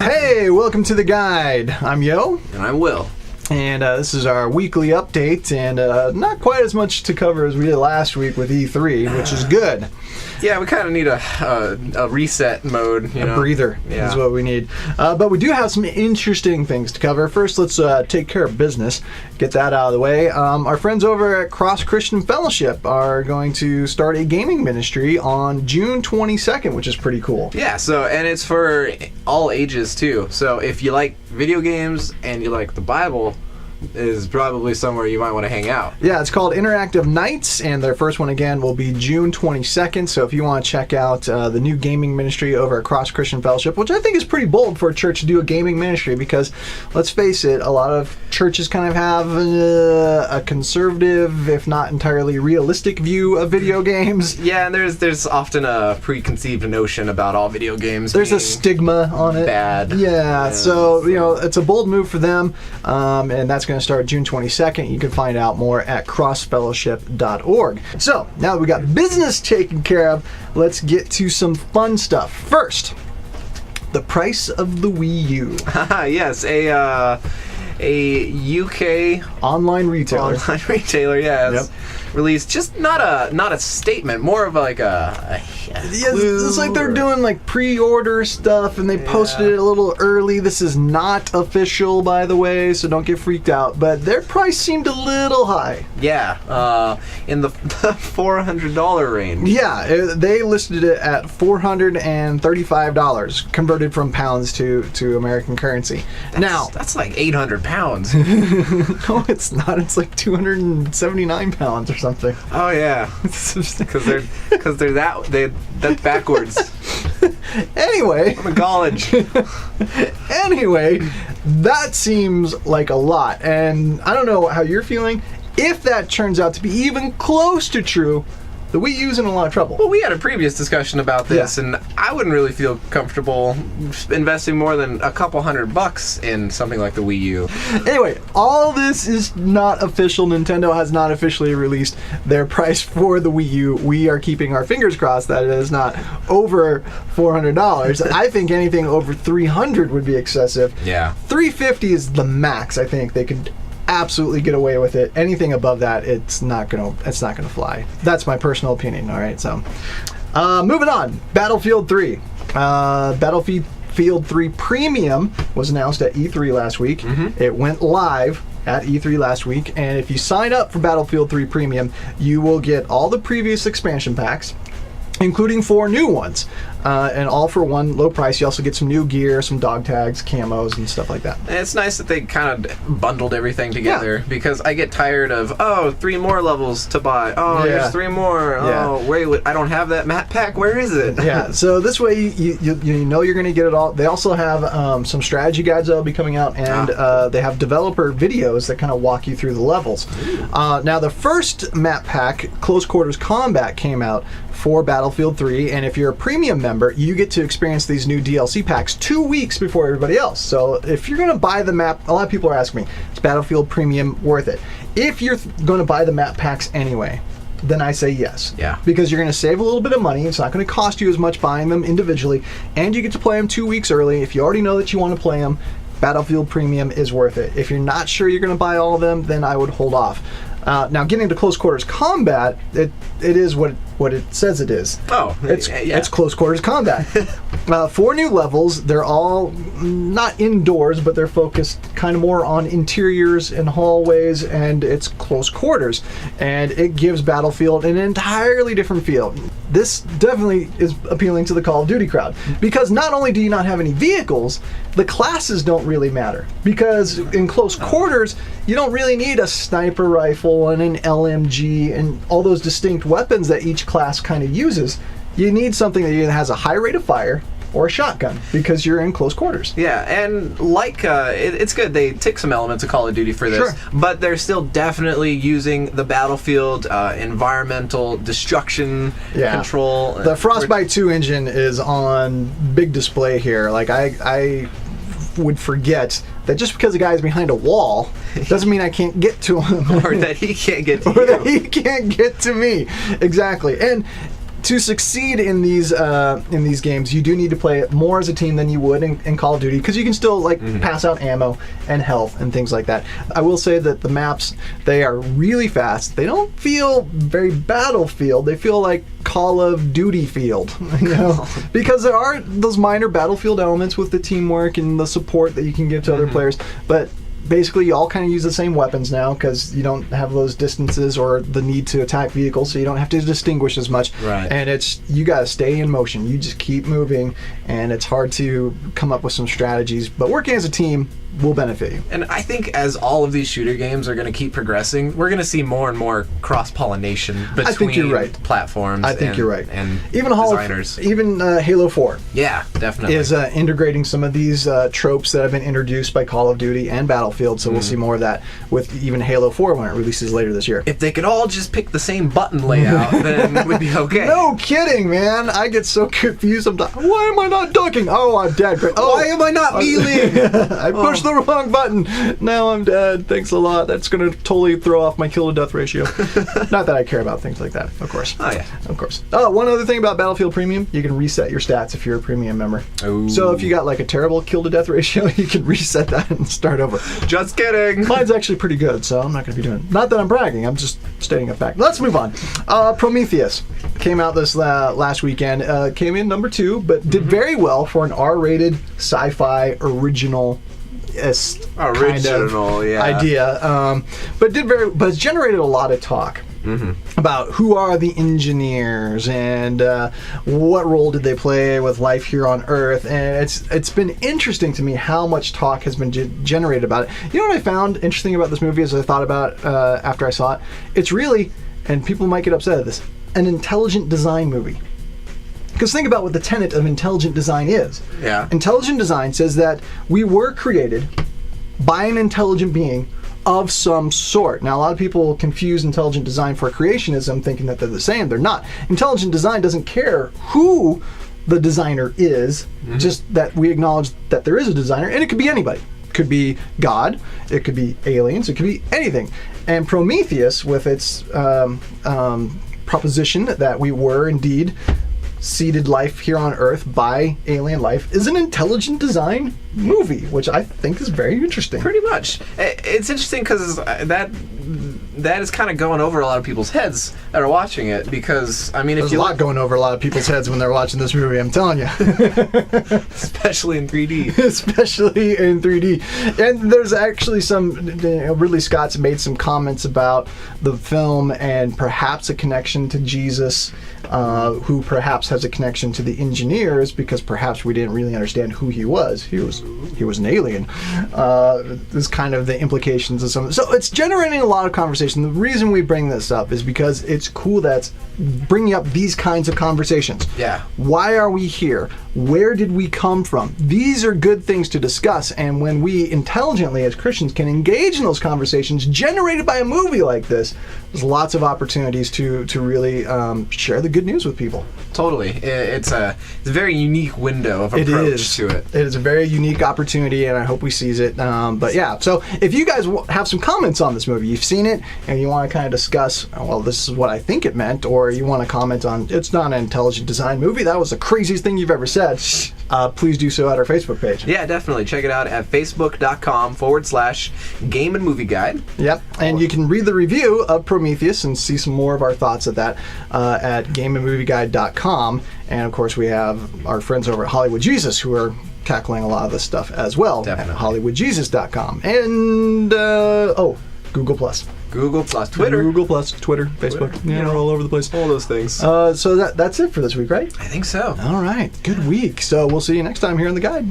Hey, welcome to The Guide. I'm Yo. And I'm Will. And this is our weekly update, and not quite as much to cover as we did last week with E3, which is good. Yeah, we kind of need a reset mode, A breather is what we need. But we do have some interesting things to cover. First, let's take care of business, get that out of the way. Our friends over at Cross Christian Fellowship are going to start a gaming ministry on June 22nd, which is pretty cool. Yeah, and it's for all ages, too. So if you like video games and you like the Bible, is probably somewhere you might want to hang out. Yeah, it's called Interactive Nights, and their first one again will be June 22nd. So if you want to check out the new gaming ministry over at Cross Christian Fellowship, which I think is pretty bold for a church to do a gaming ministry, because let's face it, a lot of churches kind of have a conservative, if not entirely realistic view of video games. Yeah, and there's often a preconceived notion about all video games. There's a stigma on it. Bad. Yeah, so it's a bold move for them, and that's going to start June 22nd. You can find out more at crossfellowship.org. So, now that we got business taken care of, let's get to some fun stuff. First, the price of the WiiU. Yes, a UK online retailer. Yes. Released just not a statement, more of like a it's like they're doing like pre-order stuff, and they posted it a little early. This is not official, by the way, so don't get freaked out, but their price seemed a little high. Yeah, in the $400 range. Yeah, they listed it at $435 converted from pounds to American currency. That's like 800 pounds. No, it's not. It's like 279 pounds or something. Oh yeah, because they're that's backwards. Anyway, I'm in college. Anyway, that seems like a lot, and I don't know how you're feeling. If that turns out to be even close to true, the Wii U's in a lot of trouble. Well, we had a previous discussion about this, and I wouldn't really feel comfortable investing more than a couple $100 in something like the Wii U. Anyway, all this is not official. Nintendo has not officially released their price for the Wii U. We are keeping our fingers crossed that it is not over $400. I think anything over $300 would be excessive. Yeah. $350 is the max. I think they could absolutely get away with it. Anything above that, it's not gonna fly. That's my personal opinion. All right, so moving on. Battlefield 3. Battlefield 3 Premium was announced at E3 last week. Mm-hmm. It went live at E3 last week, and if you sign up for Battlefield 3 Premium, you will get all the previous expansion packs, including 4 new ones, and all for one low price. You also get some new gear, some dog tags, camos, and stuff like that. And it's nice that they kind of bundled everything together, because I get tired of, 3 more levels to buy. There's 3 more. Oh, wait, I don't have that map pack. Where is it? Yeah, so this way you know you're going to get it all. They also have some strategy guides that will be coming out, and they have developer videos that kind of walk you through the levels. Now, the first map pack, Close Quarters Combat, came out for Battlefield 3, and if you're a premium member, you get to experience these new DLC packs 2 weeks before everybody else. So if you're going to buy the map, a lot of people are asking me, is Battlefield Premium worth it? If you're going to buy the map packs anyway, then I say yes. Yeah. Because you're going to save a little bit of money. It's not going to cost you as much buying them individually, and you get to play them 2 weeks early. If you already know that you want to play them, Battlefield Premium is worth it. If you're not sure you're going to buy all of them, then I would hold off. Now, getting to Close Quarters Combat, it is what it says it is. It's Close Quarters Combat. 4 new levels. They're all not indoors, but they're focused kind of more on interiors and hallways, and it's close quarters. And it gives Battlefield an entirely different feel. This definitely is appealing to the Call of Duty crowd, because not only do you not have any vehicles, the classes don't really matter. Because in close quarters, you don't really need a sniper rifle and an LMG and all those distinct weapons that each class kind of uses. You need something that either has a high rate of fire or a shotgun, because you're in close quarters. Yeah, and it's good. They take some elements of Call of Duty for this, but they're still definitely using the Battlefield environmental destruction control. The Frostbite 2 engine is on big display here. Like, I would forget that just because a guy's behind a wall doesn't mean I can't get to him. Or that he can't get to you. Or that he can't get to me. Exactly. And to succeed in these games, you do need to play more as a team than you would in Call of Duty, because you can still pass out ammo and health and things like that. I will say that the maps, they are really fast. They don't feel very Battlefield. They feel like Call of Duty field, because there are those minor Battlefield elements with the teamwork and the support that you can give to other players, but basically you all kind of use the same weapons now because you don't have those distances or the need to attack vehicles, so you don't have to distinguish as much. Right. And you got to stay in motion. You just keep moving, and it's hard to come up with some strategies, but working as a team will benefit you. And I think as all of these shooter games are going to keep progressing, we're going to see more and more cross-pollination between I think you're right. platforms. I think you're right. And even designers. Halo 4. Yeah, definitely. Is integrating some of these tropes that have been introduced by Call of Duty and Battlefield, so we'll see more of that with even Halo 4 when it releases later this year. If they could all just pick the same button layout, then we'd be okay. No kidding, man. I get so confused sometimes. Why am I not ducking? Oh, I'm dead. Oh, why am I not melee? I pushed the wrong button. Now I'm dead. Thanks a lot. That's going to totally throw off my kill to death ratio. Not that I care about things like that, of course. Oh, yeah. Of course. Oh, one other thing about Battlefield Premium, you can reset your stats if you're a premium member. Ooh. So if you got like a terrible kill to death ratio, you can reset that and start over. Just kidding. Mine's actually pretty good, so I'm not going to be doing it. Not that I'm bragging, I'm just stating a fact. Let's move on. Prometheus came out this last weekend. Came in number 2, but did very well for an R-rated sci-fi original kind of idea. But it's generated a lot of talk. About who are the engineers and what role did they play with life here on Earth, and it's been interesting to me how much talk has been generated about it. You know what I found interesting about this movie as I thought about after I saw it? It's really, and people might get upset at this, an intelligent design movie. Because think about what the tenet of intelligent design is. Yeah. Intelligent design says that we were created by an intelligent being of some sort. Now, a lot of people confuse intelligent design for creationism, thinking that they're the same. They're not. Intelligent design doesn't care who the designer is, just that we acknowledge that there is a designer, and it could be anybody. It could be God, it could be aliens, it could be anything. And Prometheus, with its proposition that we were indeed seeded life here on Earth by alien life, is an intelligent design movie, which I think is very interesting. Pretty much. It's interesting because that is kind of going over a lot of people's heads that are watching it, because, I mean, there's a lot going over a lot of people's heads when they're watching this movie, I'm telling you. Especially in 3D. Especially in 3D. And there's actually some, Ridley Scott's made some comments about the film and perhaps a connection to Jesus, who perhaps has a connection to the engineers, because perhaps we didn't really understand who he was. He was an alien. This kind of the implications of some. So it's generating a lot of conversation. The reason we bring this up is because it's cool that's bringing up these kinds of conversations. Yeah. Why are we here? Where did we come from? These are good things to discuss, and when we intelligently as Christians can engage in those conversations generated by a movie like this, there's lots of opportunities to really share the good news with people. Totally. It's a very unique window of approach to it. It is a very unique opportunity, and I hope we seize it. But yeah, so if you guys have some comments on this movie, you've seen it, and you want to kind of discuss, well, this is what I think it meant, or you want to comment on, it's not an intelligent design movie, that was the craziest thing you've ever said, please do so at our Facebook page. Yeah, definitely. Check it out at facebook.com/Game and Movie Guide. Yep, and you can read the review of Prometheus and see some more of our thoughts at that at gameandmovieguide.com. And of course, we have our friends over at Hollywood Jesus who are tackling a lot of this stuff as well. Definitely. At hollywoodjesus.com. And Google Plus. Google Plus, Twitter. Google Plus, Twitter, Facebook. Yeah, we're all over the place. All those things. So that's it for this week, right? I think so. All right. Good week. So we'll see you next time here on The Guide.